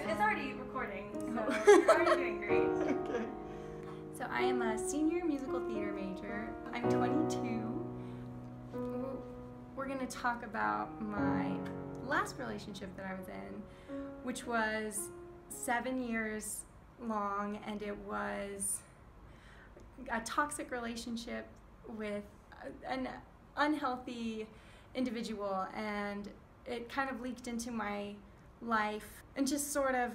It's already recording, so you're already doing great. Okay. So I am a senior musical theater major. I'm 22. We're going to talk about my last relationship that I was in, which was 7 years long, and it was a toxic relationship with an unhealthy individual, and it kind of leaked into my life and just sort of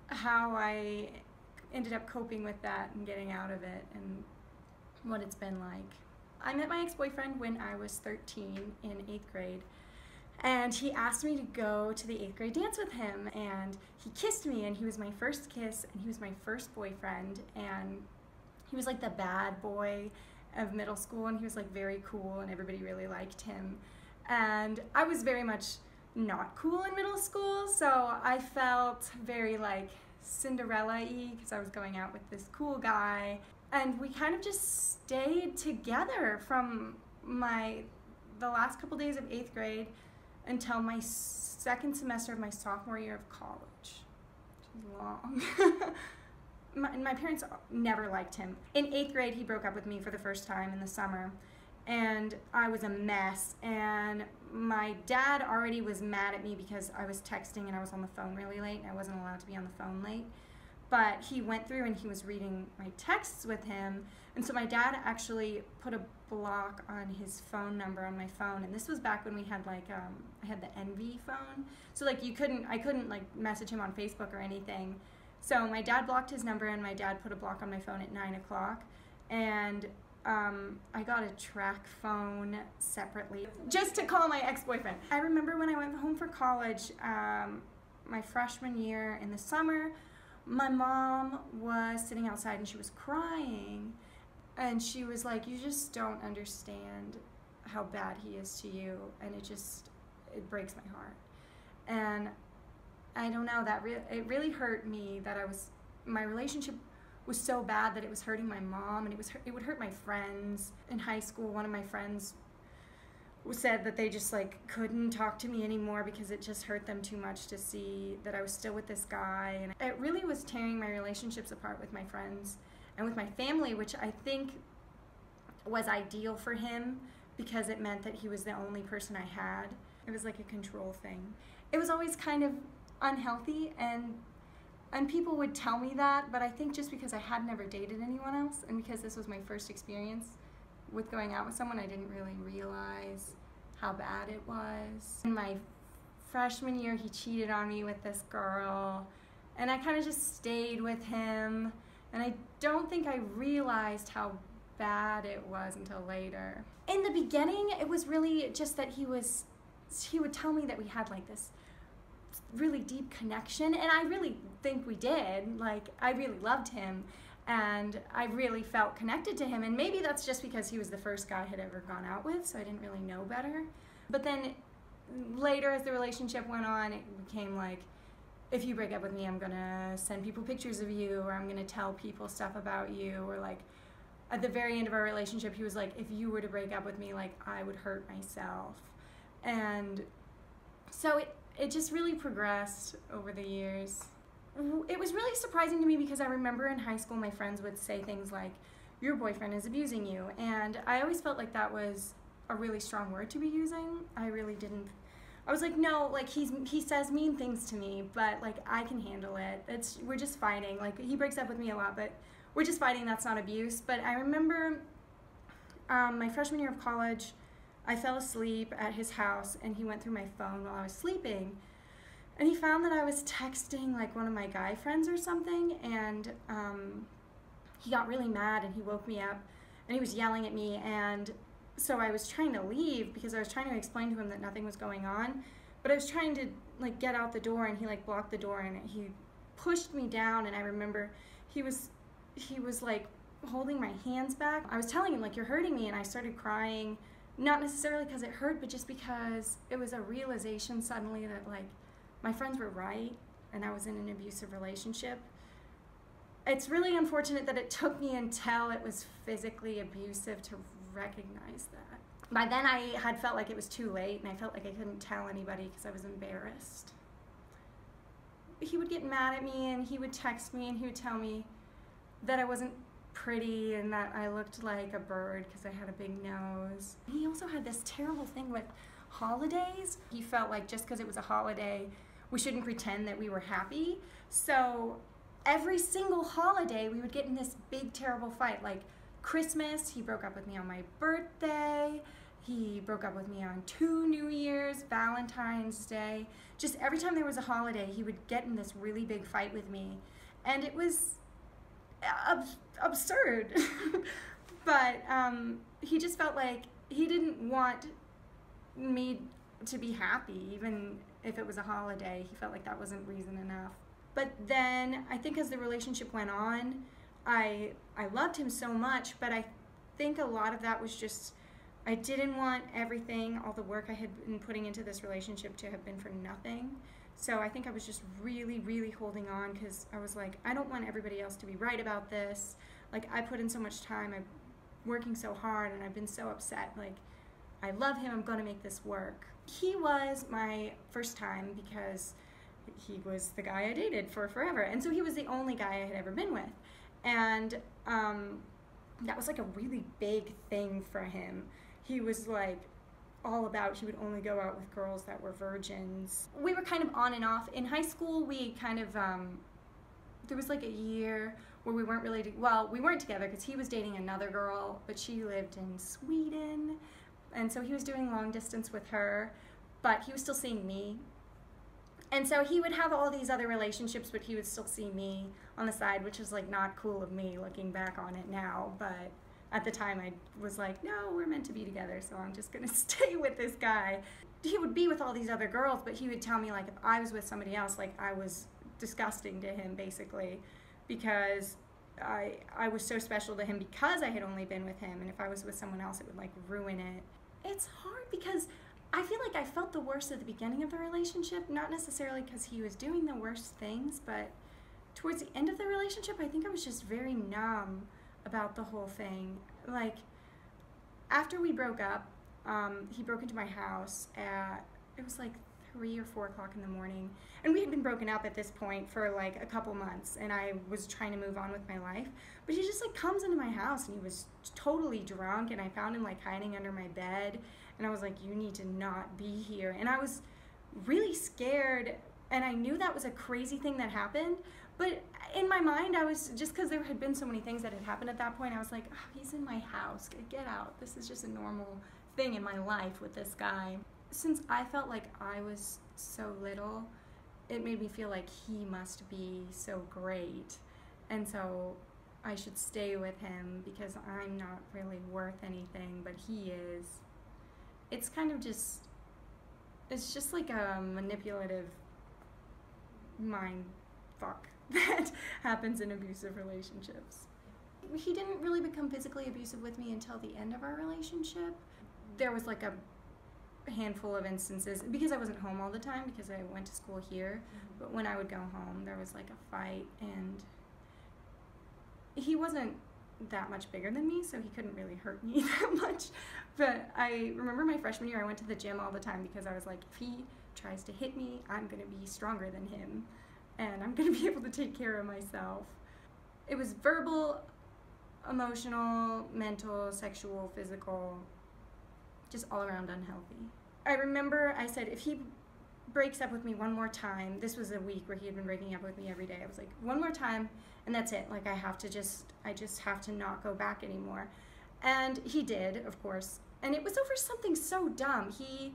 how I ended up coping with that and getting out of it and what it's been like. I met my ex-boyfriend when I was 13 in 8th grade, and he asked me to go to the 8th grade dance with him, and he kissed me, and he was my first kiss, and he was my first boyfriend, and he was like the bad boy of middle school, and he was like very cool, and everybody really liked him. And I was very much not cool in middle school, so I felt very like Cinderella-y because I was going out with this cool guy, and we kind of just stayed together from the last couple days of 8th grade until my second semester of my sophomore year of college, which is long. My parents never liked him. In 8th grade, he broke up with me for the first time in the summer, and I was a mess, and my dad already was mad at me because I was texting and I was on the phone really late, and I wasn't allowed to be on the phone late. But he went through and he was reading my texts with him, and so my dad actually put a block on his phone number on my phone, and this was back when we had like I had the Envy phone, so like I couldn't like message him on Facebook or anything. So my dad blocked his number, and my dad put a block on my phone at 9 o'clock, and I got a track phone separately just to call my ex-boyfriend. I remember when I went home for college, my freshman year in the summer, my mom was sitting outside and she was crying, and she was like, "You just don't understand how bad he is to you, and it breaks my heart." And I don't know, it really hurt me that my relationship was so bad that it was hurting my mom, and it would hurt my friends. In high school, one of my friends said that they just like couldn't talk to me anymore because it just hurt them too much to see that I was still with this guy, and it really was tearing my relationships apart with my friends and with my family, which I think was ideal for him because it meant that he was the only person I had. It was like a control thing. It was always kind of unhealthy, and people would tell me that, but I think just because I had never dated anyone else, and because this was my first experience with going out with someone, I didn't really realize how bad it was. In my freshman year, he cheated on me with this girl, and I kind of just stayed with him, and I don't think I realized how bad it was until later. In the beginning, it was really just that he would tell me that we had like this really deep connection, and I really think we did. Like, I really loved him, and I really felt connected to him, and maybe that's just because he was the first guy I had ever gone out with, so I didn't really know better. But then later, as the relationship went on, it became like, if you break up with me, I'm gonna send people pictures of you, or I'm gonna tell people stuff about you, or like at the very end of our relationship, he was like, if you were to break up with me, like I would hurt myself. And so it just really progressed over the years. It was really surprising to me because I remember in high school my friends would say things like, "Your boyfriend is abusing you," and I always felt like that was a really strong word to be using. I really didn't. I was like, no, like he says mean things to me, but like I can handle it. We're just fighting. Like, he breaks up with me a lot, but we're just fighting. That's not abuse. But I remember my freshman year of college, I fell asleep at his house, and he went through my phone while I was sleeping, and he found that I was texting like one of my guy friends or something, and he got really mad, and he woke me up, and he was yelling at me, and so I was trying to leave because I was trying to explain to him that nothing was going on, but I was trying to like get out the door, and he like blocked the door, and he pushed me down, and I remember he was like holding my hands back. I was telling him like, "You're hurting me," and I started crying. Not necessarily because it hurt, but just because it was a realization suddenly that like my friends were right and I was in an abusive relationship. It's really unfortunate that it took me until it was physically abusive to recognize that. By then I had felt like it was too late, and I felt like I couldn't tell anybody because I was embarrassed. he would get mad at me, and he would text me, and he would tell me that I wasn't pretty and that I looked like a bird because I had a big nose. He also had this terrible thing with holidays. He felt like just because it was a holiday, we shouldn't pretend that we were happy. So every single holiday, we would get in this big, terrible fight. Like Christmas, he broke up with me on my birthday. He broke up with me on 2 New Year's, Valentine's Day. Just every time there was a holiday, he would get in this really big fight with me. And it was absurd. But he just felt like he didn't want me to be happy, even if it was a holiday. He felt like that wasn't reason enough. But then I think as the relationship went on, I loved him so much, but I think a lot of that was just, I didn't want everything, all the work I had been putting into this relationship to have been for nothing. So I think I was just really, really holding on because I was like, I don't want everybody else to be right about this. Like, I put in so much time, I'm working so hard, and I've been so upset. Like, I love him, I'm gonna make this work. He was my first time because he was the guy I dated for forever. And so he was the only guy I had ever been with. And that was like a really big thing for him. He was like all about, he would only go out with girls that were virgins. We were kind of on and off. In high school, we kind of, there was like a year where we weren't really, well, we weren't together because he was dating another girl, but she lived in Sweden. And so he was doing long distance with her, but he was still seeing me. And so he would have all these other relationships, but he would still see me on the side, which is like not cool of me looking back on it now. But at the time I was like, no, we're meant to be together, so I'm just gonna stay with this guy. He would be with all these other girls, but he would tell me like if I was with somebody else, like I was disgusting to him basically, because I was so special to him because I had only been with him, and if I was with someone else, it would like ruin it. It's hard because I feel like I felt the worst at the beginning of the relationship, not necessarily because he was doing the worst things, but towards the end of the relationship, I think I was just very numb about the whole thing. Like, after we broke up, he broke into my house at, it was like 3 or 4 o'clock in the morning, and we had been broken up at this point for like a couple months, and I was trying to move on with my life, but he just like comes into my house, and he was totally drunk, and I found him like hiding under my bed, and I was like, you need to not be here. And I was really scared, and I knew that was a crazy thing that happened, but in my mind, I was, just because there had been so many things that had happened at that point, I was like, oh, he's in my house, get out. This is just a normal thing in my life with this guy. Since I felt like I was so little, it made me feel like he must be so great, and so I should stay with him because I'm not really worth anything, but he is. It's kind of just, it's just like a manipulative mind fuck that happens in abusive relationships. He didn't really become physically abusive with me until the end of our relationship. There was like a handful of instances, because I wasn't home all the time because I went to school here, but when I would go home, there was like a fight, and he wasn't that much bigger than me, so he couldn't really hurt me that much. But I remember my freshman year, I went to the gym all the time because I was like, if he tries to hit me, I'm gonna be stronger than him, and I'm gonna be able to take care of myself. It was verbal, emotional, mental, sexual, physical, just all around unhealthy. I remember I said, if he breaks up with me one more time, this was a week where he had been breaking up with me every day, I was like, one more time, and that's it. Like, I just have to not go back anymore. And he did, of course, and it was over something so dumb. He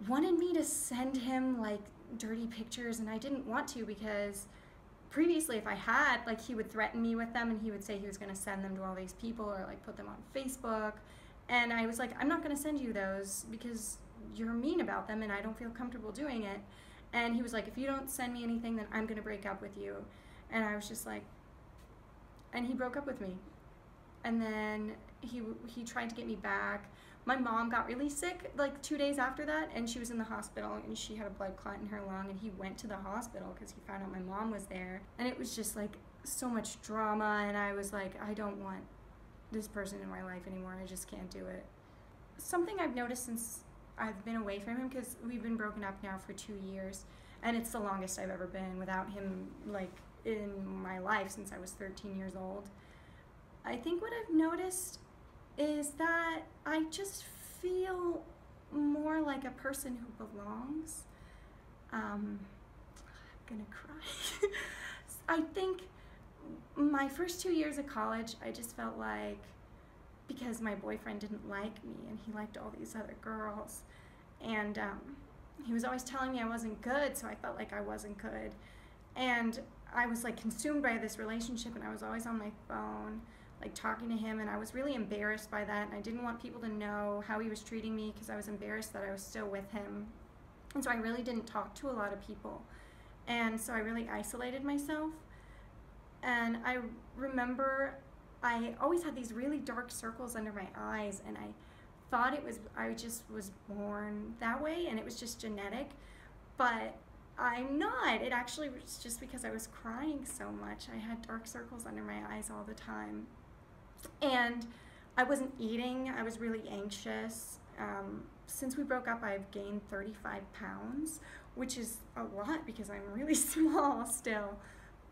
wanted me to send him like dirty pictures, and I didn't want to because previously if I had, like, he would threaten me with them, and he would say he was gonna send them to all these people or like put them on Facebook. And I was like, I'm not gonna send you those because you're mean about them and I don't feel comfortable doing it. And he was like, if you don't send me anything, then I'm gonna break up with you. And I was just like, and he broke up with me. And then he tried to get me back. My mom got really sick like 2 days after that, and she was in the hospital, and she had a blood clot in her lung, and he went to the hospital because he found out my mom was there. And it was just like so much drama, and I was like, I don't want this person in my life anymore. I just can't do it. Something I've noticed since I've been away from him, because we've been broken up now for 2 years, And it's the longest I've ever been without him, like, in my life since I was 13 years old. I think what I've noticed is that I just feel more like a person who belongs. I'm gonna cry. I think my first 2 years of college, I just felt like, because my boyfriend didn't like me and he liked all these other girls, and he was always telling me I wasn't good, so I felt like I wasn't good. And I was like consumed by this relationship, and I was always on my phone, like talking to him, and I was really embarrassed by that, and I didn't want people to know how he was treating me because I was embarrassed that I was still with him. And so I really didn't talk to a lot of people. And so I really isolated myself. And I remember I always had these really dark circles under my eyes, and I thought I just was born that way and it was just genetic, but I'm not. It actually was just because I was crying so much. I had dark circles under my eyes all the time. And I wasn't eating. I was really anxious. Since we broke up, I've gained 35 pounds, which is a lot because I'm really small still.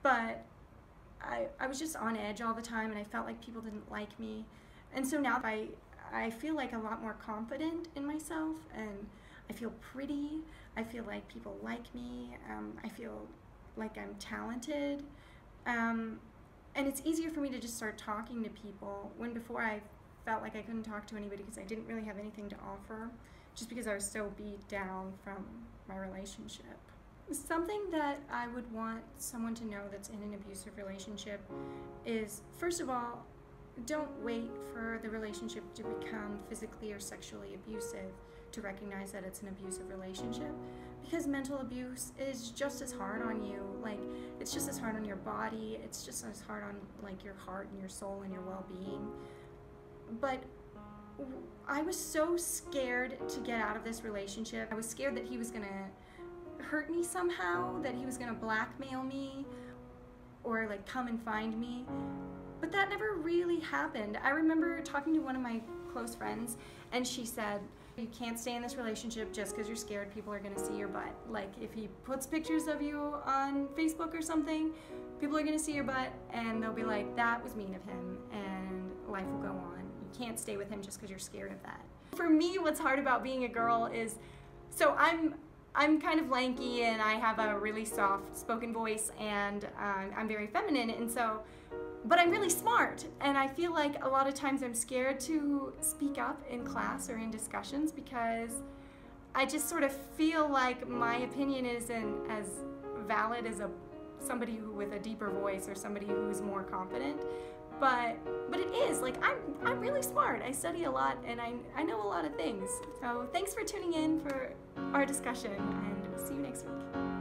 But I was just on edge all the time, and I felt like people didn't like me. And so now I feel like a lot more confident in myself, and I feel pretty. I feel like people like me. I feel like I'm talented. And it's easier for me to just start talking to people, when before I felt like I couldn't talk to anybody because I didn't really have anything to offer, just because I was so beat down from my relationship. Something that I would want someone to know that's in an abusive relationship is, first of all, don't wait for the relationship to become physically or sexually abusive to recognize that it's an abusive relationship, because mental abuse is just as hard on you. Like, it's just as hard on your body, it's just as hard on like your heart and your soul and your well-being. But I was so scared to get out of this relationship. I was scared that he was gonna hurt me somehow, that he was gonna blackmail me or like come and find me. But that never really happened. I remember talking to one of my close friends, and she said, you can't stay in this relationship just because you're scared people are gonna see your butt. Like, if he puts pictures of you on Facebook or something, people are gonna see your butt and they'll be like, that was mean of him, and life will go on. You can't stay with him just because you're scared of that. For me, what's hard about being a girl is, so I'm kind of lanky, and I have a really soft spoken voice, and I'm very feminine, and so, but I'm really smart, and I feel like a lot of times I'm scared to speak up in class or in discussions because I just sort of feel like my opinion isn't as valid as somebody who with a deeper voice or somebody who's more confident. But it is, like, I'm really smart. I study a lot, and I know a lot of things. So thanks for tuning in for our discussion, and we'll see you next week.